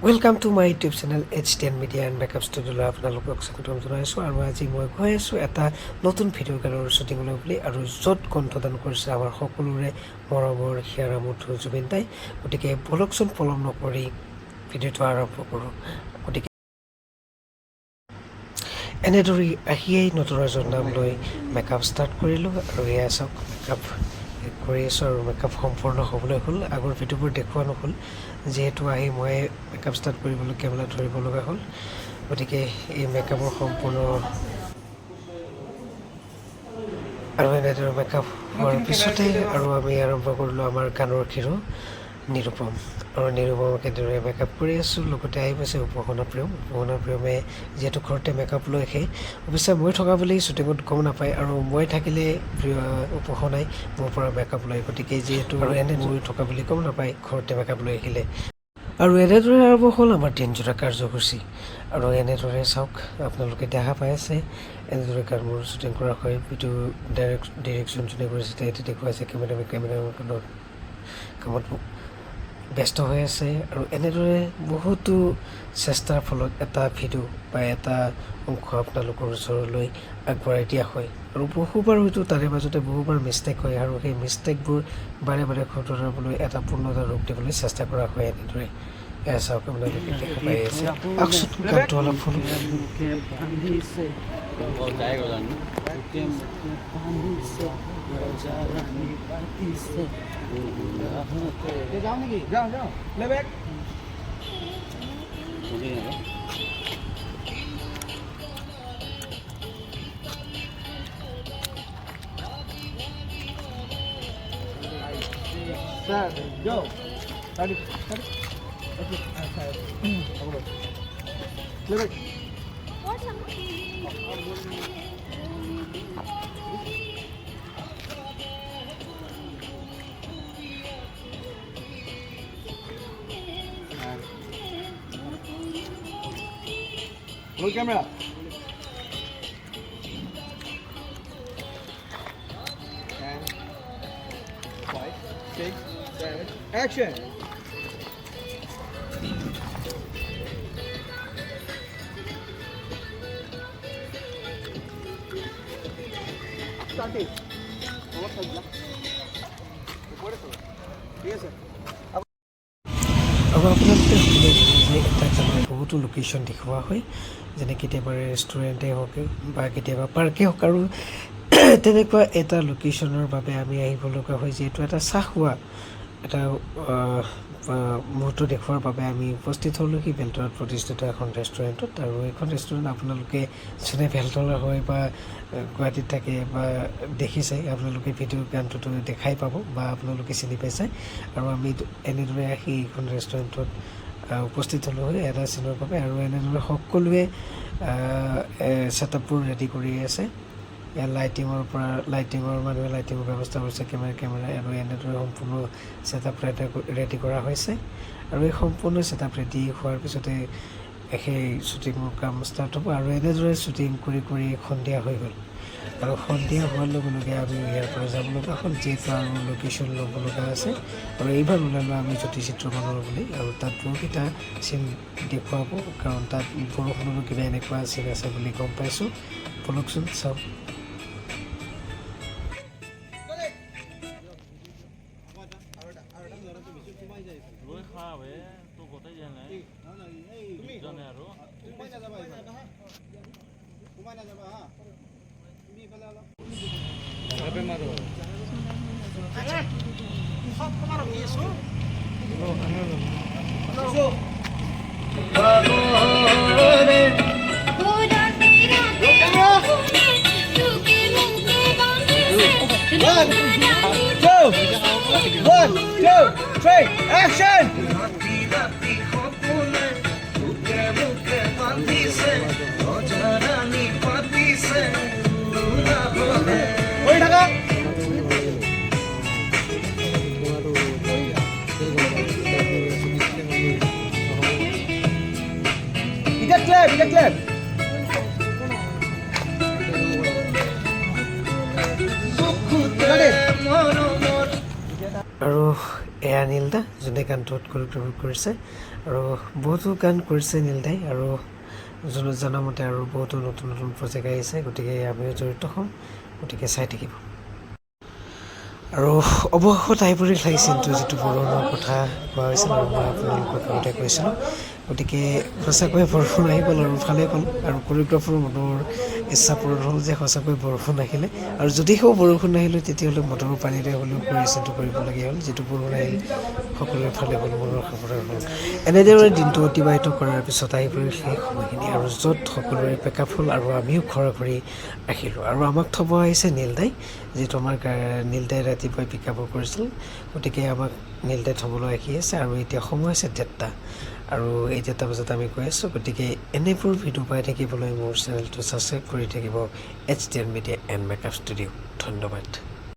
Welcome to my YouTube channel HTN Media and Makeup Studio লৈ আপোনালোকক স্বাগতম জনাইছোঁ আৰু আজি মই গৈ আছোঁ এটা নতুন ভিডিঅ' গানৰ শ্বুটিঙলৈ বুলি আৰু য'ত কণ্ঠদান কৰিছে আমাৰ সকলোৰে মৰমৰ হিয়াৰা মুঠু জুবিন দাই গতিকে বলকচোন পলম নকৰি ভিডিঅ'টো আৰম্ভ কৰোঁ গতিকে এনেদৰে আহিয়েই নতুন এজন নাম লৈ মেকআপ ষ্টাৰ্ট কৰিলোঁ আৰু এয়া চাওক মেকআপ কৰি আছোঁ আৰু মেকআপ সম্পূৰ্ণ হ'বলৈ হ'ল আগৰ ভিডিঅ'বোৰ দেখুওৱা নহ'ল যিহেতু আহি মই মেকআপ ষ্টাৰ্ট কৰিবলৈ কেমেৰা ধৰিব লগা হ'ল গতিকে এই মেকআপৰ সম্পূৰ্ণ আৰু এনেদৰে মেকআপ হোৱাৰ পিছতে আৰু আমি আৰম্ভ কৰিলোঁ আমাৰ গানৰ হিৰো নিৰুপম আৰু নিৰুপমক এনেদৰে মেকআপ কৰি আছোঁ লগতে আহি পাইছে উপাসনা প্ৰিয়মে যিহেতু ঘৰতে মেকআপ লৈ আহে অৱশ্যে মই থকা বুলি শ্বুটিঙত গম নাপায় আৰু মই থাকিলে উপাসনাই মোৰ পৰা মেকআপ লয় গতিকে যিহেতু আৰু এনে মই থকা বুলি গম নাপায় ঘৰতে মেকআপ লৈ আহিলে আৰু এনেদৰে আৰম্ভ হ'ল আমাৰ দিনজোৰা কাৰ্যসূচী আৰু এনেদৰে চাওক আপোনালোকে দেখা পাই আছে এনেদৰে গানবোৰ শ্বুটিং কৰা হয় ভিডিঅ' ডিৰেকশ্যন যোনে কৰিছে তেখেতে দেখুৱাইছে কেমেৰামেনৰ কামত ব্যস্ত হৈ আছে আৰু এনেদৰে বহুতো চেষ্টাৰ ফলত এটা ভিডিঅ' বা এটা অংশ আপোনালোকৰ ওচৰলৈ আগবঢ়াই দিয়া হয় আৰু বহুবাৰ হয়তো তাৰে মাজতে বহুবাৰ মিষ্টেক হয় আৰু সেই মিষ্টেকবোৰ বাৰে বাৰে শুধৰাবলৈ এটা পূৰ্ণতা ৰূপ দিবলৈ চেষ্টা কৰা হয় এনেদৰে এয়া চাওক আপোনালোকে দেখা পাই আছে আহকচোন গানটো অলপ শুনো Sir, go. Ready. Okay. Play Roll camera. And 5, 6, 7. Action. Start it. Over to the. Yes, sir. আৰু আপোনালোকে শুনিলে যে এটা গানত বহুতো লোকেশ্যন দেখুওৱা হয় যেনে কেতিয়াবা ৰেষ্টুৰেণ্টেই হওক বা কেতিয়াবা পাৰ্কেই হওক আৰু তেনেকুৱা এটা লোকেশ্যনৰ বাবে আমি আহিব লগা হয় যিহেতু এটা চাহ খোৱা এটা মুহূৰ্ত দেখুওৱাৰ বাবে আমি উপস্থিত হ'লোঁ সেই বেলতলাত প্ৰতিষ্ঠিত এখন ৰেষ্টুৰেণ্টত আৰু এইখন ৰেষ্টুৰেণ্ট আপোনালোকে যোনে বেলতলা হয় বা গুৱাহাটীত থাকে বা দেখিছে আপোনালোকে ভিডিঅ' গানটোতো দেখাই পাব বা আপোনালোকে চিনি পাইছে আৰু আমি এনেদৰে আহি এইখন ৰেষ্টুৰেণ্টত উপস্থিত হ'লোঁ হয় এটা চিনৰ বাবে আৰু এনেদৰে সকলোৱে ছেটআপবোৰ ৰেডি কৰি আছে লাইটিঙৰ মানুহে লাইটিঙৰ ব্যৱস্থা কৰিছে কেমেৰা আৰু এনেদৰে সম্পূৰ্ণ ছেটআপ ৰেডি কৰা হৈছে আৰু এই সম্পূৰ্ণ ছেটআপ ৰেডি হোৱাৰ পিছতে সেই শ্বুটিঙৰ কাম ষ্টাৰ্ট হ'ব আৰু এনেদৰে শ্বুটিং কৰি সন্ধিয়া হৈ গ'ল আৰু সন্ধিয়া হোৱাৰ লগে লগে আমি ইয়াৰ পৰা যাব লগা হ'ল যিহেতু আৰু লোকেশ্যন ল'ব লগা আছে আৰু এইবাৰ ওলালোঁ আমি জ্যোতিচিত্ৰমানৰ বুলি আৰু তাত বহুকেইটা চিন দেখুৱাব কাৰণ তাত বৰষুণৰো কিবা এনেকুৱা চিন আছে বুলি গম পাইছোঁ বলকচোন চাওক One, two, three, action! Wait, Haga! Get clap! আৰু এয়া এয়া নীলদা যোনে গানটোত কোৰিঅগ্ৰাফি কৰিছে আৰু বহুতো গান কৰিছে নীলদাই আৰু জনামতে আৰু বহুতো নতুন নতুন প্ৰজেক্ট আহিছে গতিকে আমিও জড়িত হ'ম গতিকে চাই থাকিব আৰু অৱশেষত আহি পৰিল সেই চিনটো যিটো বৰষুণৰ কথা কোৱা হৈছিল আৰু মই আপোনালোকক আগতে কৈছিলোঁ গতিকে সঁচাকৈ বৰষুণ আহি গ'ল আৰু ভালেই হ'ল আৰু কোৰিঅগ্ৰাফাৰৰ মনৰ ইচ্ছা পূৰণ হ'ল যে সঁচাকৈ বৰষুণ আহিলে আৰু যদিও বৰষুণ নাহিলে তেতিয়াহ'লে মটৰৰ পানীৰে হ'লেও চিনটো কৰিবলগীয়া হ'ল যিটো বৰষুণ আহিল সকলোৰে ভালে হ'ল মনৰ সামৰণি হ'ল এনেদৰে দিনটো অতিবাহিত কৰাৰ পিছত আহি পৰিল সেই সময়খিনি আৰু য'ত সকলোৰে পেকআপ হ'ল আৰু আমিও ঘৰা ঘৰি ৰাখিলোঁ আৰু আমাক থ'ব আহিছে নীলদাই যিহেতু আমাৰ নীলদাই ৰাতিপুৱাই পিকআপো কৰিছিল গতিকে আমাক নীলদাই থ'বলৈ আহি আছে আৰু এতিয়া সময় হৈছে 3টা আৰু এই 3টা বজাত আমি গৈ আছোঁ গতিকে এনেবোৰ ভিডিঅ' পাই থাকিবলৈ মোৰ চেনেলটো ছাবস্ক্ৰাইব কৰি থাকিব HDN media and makeup studio' ধন্যবাদ